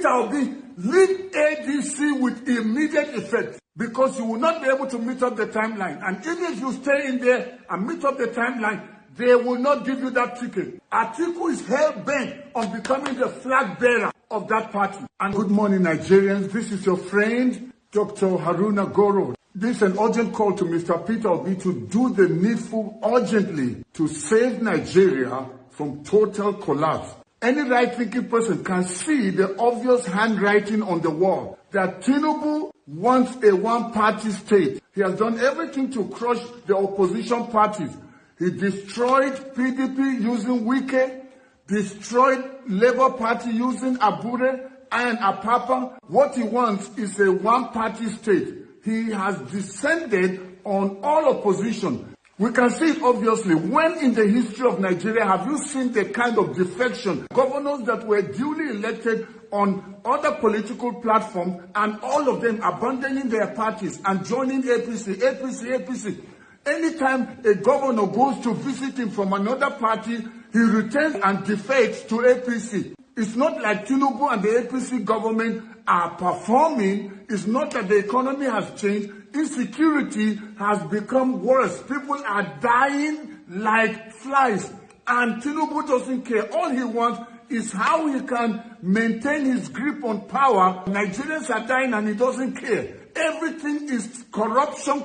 Peter Obi, leave ADC with immediate effect, because you will not be able to meet up the timeline. And even if you stay in there and meet up the timeline, they will not give you that ticket. Atiku is hell-bent on becoming the flag bearer of that party. And good morning, Nigerians. This is your friend, Dr. Haruna Goro. This is an urgent call to Mr. Peter Obi to do the needful urgently to save Nigeria from total collapse. Any right-thinking person can see the obvious handwriting on the wall that Tinubu wants a one-party state. He has done everything to crush the opposition parties. He destroyed PDP using Wike, destroyed Labour Party using Abure and Apapa. What he wants is a one-party state. He has descended on all opposition. We can see it obviously. When in the history of Nigeria have you seen the kind of defection? Governors that were duly elected on other political platforms and all of them abandoning their parties and joining APC. Anytime a governor goes to visit him from another party, he returns and defects to APC. It's not like Tinubu and the APC government are performing. It's not that the economy has changed. Insecurity has become worse. People are dying like flies. And Tinubu doesn't care. All he wants is how he can maintain his grip on power. Nigerians are dying and he doesn't care. Everything is corruption.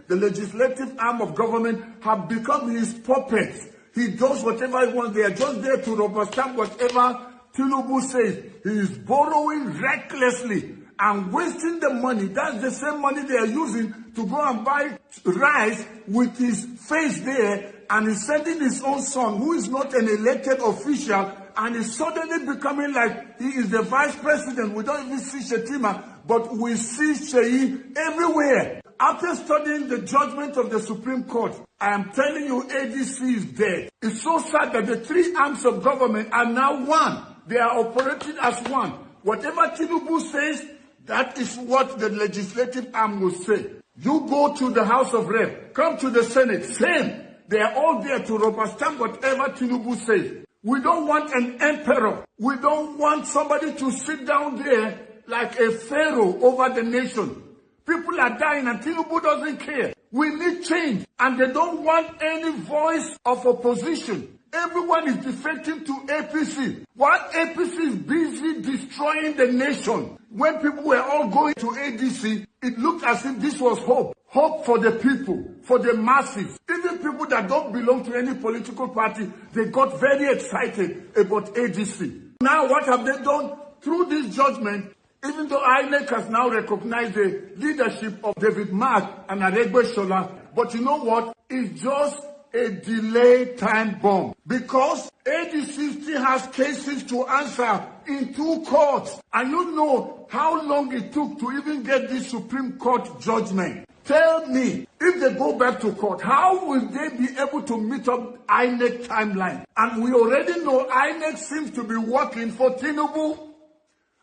The legislative arm of government have become his puppets. He does whatever he wants. They are just there to rubber stamp whatever Tinubu says. He is borrowing recklessly and wasting the money. That's the same money they are using to go and buy rice with his face there, and he's sending his own son, who is not an elected official, and is suddenly becoming like he is the vice president. We don't even see Shetima, but we see Sheyi everywhere. After studying the judgment of the Supreme Court, I am telling you, ADC is dead. It's so sad that the three arms of government are now one. They are operating as one. Whatever Tinubu says, that is what the legislative arm will say. You go to the House of Rep, come to the Senate, same. They are all there to rubber stamp whatever Tinubu says. We don't want an emperor. We don't want somebody to sit down there like a pharaoh over the nation. People are dying and Tinubu doesn't care. We need change. And they don't want any voice of opposition. Everyone is defecting to APC. While APC is busy destroying the nation. When people were all going to ADC, it looked as if this was hope. Hope for the people, for the masses. Even people that don't belong to any political party, they got very excited about ADC. Now what have they done? Through this judgment, even though INEC has now recognized the leadership of David Mark and Aregbesola, but you know what? It's just a delay time bomb. Because ADC still has cases to answer in 2 courts. And you know how long it took to even get this Supreme Court judgment. Tell me, if they go back to court, how will they be able to meet up INEC timeline? And we already know INEC seems to be working for Tinubu.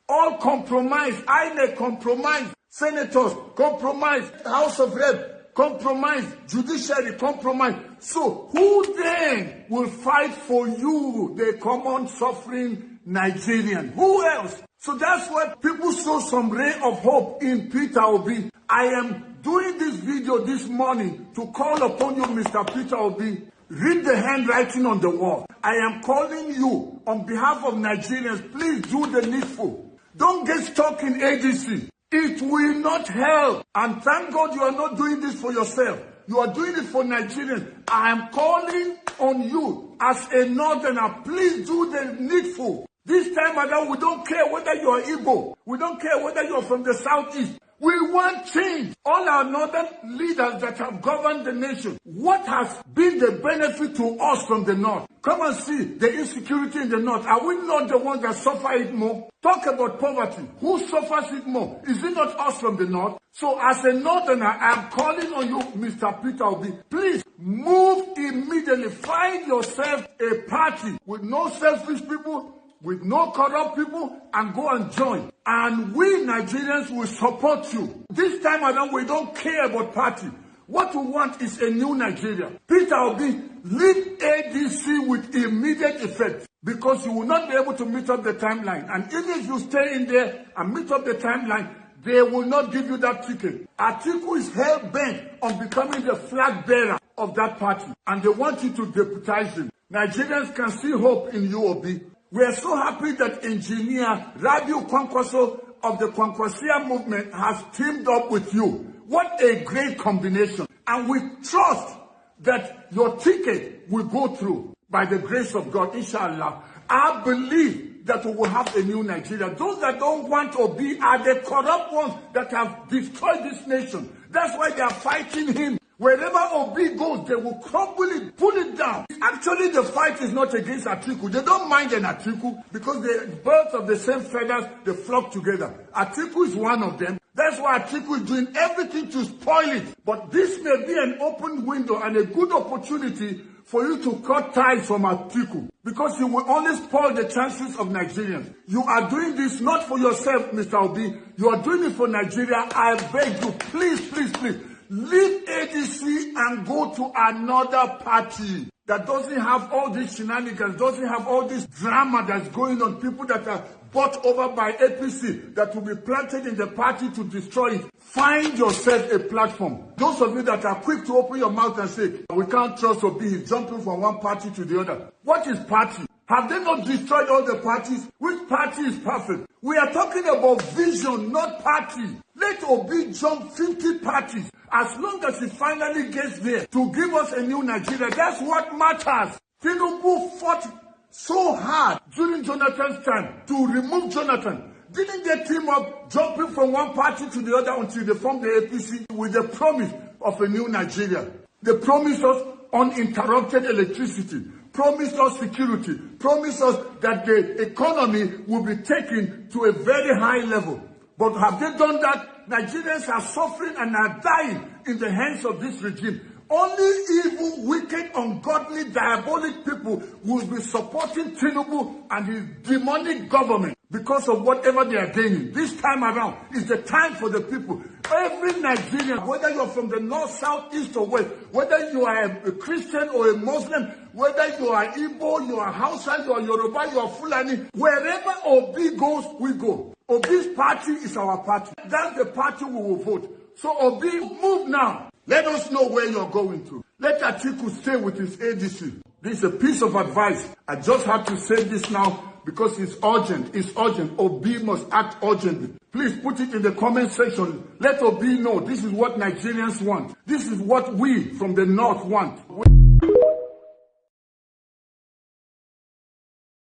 All compromise, INEC compromise, senators compromise, House of Rep compromise, judiciary compromise. So who then will fight for you, the common suffering Nigerian? Who else? So that's why people saw some ray of hope in Peter Obi. I am doing this video this morning to call upon you, Mr. Peter Obi. Read the handwriting on the wall. I am calling you on behalf of Nigerians. Please do the needful. Don't get stuck in ADC. It will not help. And thank God you are not doing this for yourself. You are doing it for Nigerians. I am calling on you as a northerner. Please do the needful. This time around, we don't care whether you are Igbo. We don't care whether you are from the southeast. We want change. All our northern leaders that have governed the nation, what has been the benefit to us from the north? Come and see the insecurity in the north. Are we not the ones that suffer it more? Talk about poverty. Who suffers it more? Is it not us from the north? So as a northerner, I am calling on you, Mr. Peter Obi. Please move immediately. Find yourself a party with no selfish people, with no corrupt people, and go and join. And we Nigerians will support you. This time around, we don't care about party. What we want is a new Nigeria. Peter Obi, leave ADC with immediate effect. because you will not be able to meet up the timeline. And even if you stay in there and meet up the timeline, they will not give you that ticket. Atiku is hell-bent on becoming the flag bearer of that party, and they want you to deputize him. Nigerians can see hope in UOB. We are so happy that engineer Rabiu Kwankwaso of the Kwankwasia movement has teamed up with you. What a great combination. And we trust that your ticket will go through by the grace of God, inshallah. I believe that we will have a new Nigeria. Those that don't want Obi are the corrupt ones that have destroyed this nation. That's why they are fighting him. Wherever Obi goes, they will crumble it, pull it down. Actually, the fight is not against Atiku. They don't mind an Atiku because the birds of the same feathers, they flock together. Atiku is one of them. That's why Atiku is doing everything to spoil it. But this may be an open window and a good opportunity for you to cut ties from Atiku, because you will only spoil the chances of Nigerians. You are doing this not for yourself, Mr. Obi. You are doing it for Nigeria. I beg you, please, please, please, leave ADC and go to another party that doesn't have all these shenanigans, doesn't have all this drama that's going on, people that are bought over by APC that will be planted in the party to destroy it. Find yourself a platform. Those of you that are quick to open your mouth and say, we can't trust Obi, he's jumping from one party to the other. What is party? Have they not destroyed all the parties? Which party is perfect? We are talking about vision, not party. Let Obi jump 50 parties as long as he finally gets there to give us a new Nigeria. That's what matters. Tinubu fought so hard during Jonathan's time to remove Jonathan. Didn't they team up jumping from one party to the other until they formed the APC with the promise of a new Nigeria? They promised us uninterrupted electricity, promised us security, promised us that the economy will be taken to a very high level. But have they done that? Nigerians are suffering and are dying in the hands of this regime. Only evil, wicked, ungodly, diabolic people will be supporting Tinubu and his demonic government because of whatever they are gaining. This time around is the time for the people. Every Nigerian, whether you're from the north, south, east, or west, whether you are a Christian or a Muslim, whether you are Igbo, you are Hausa, you are Yoruba, you are Fulani, wherever Obi goes, we go. Obi's party is our party. That's the party we will vote. So Obi, move now. Let us know where you're going to. Let Atiku stay with his ADC. This is a piece of advice. I just have to say this now because it's urgent. It's urgent. Obi must act urgently. Please put it in the comment section. Let Obi know this is what Nigerians want. This is what we from the north want.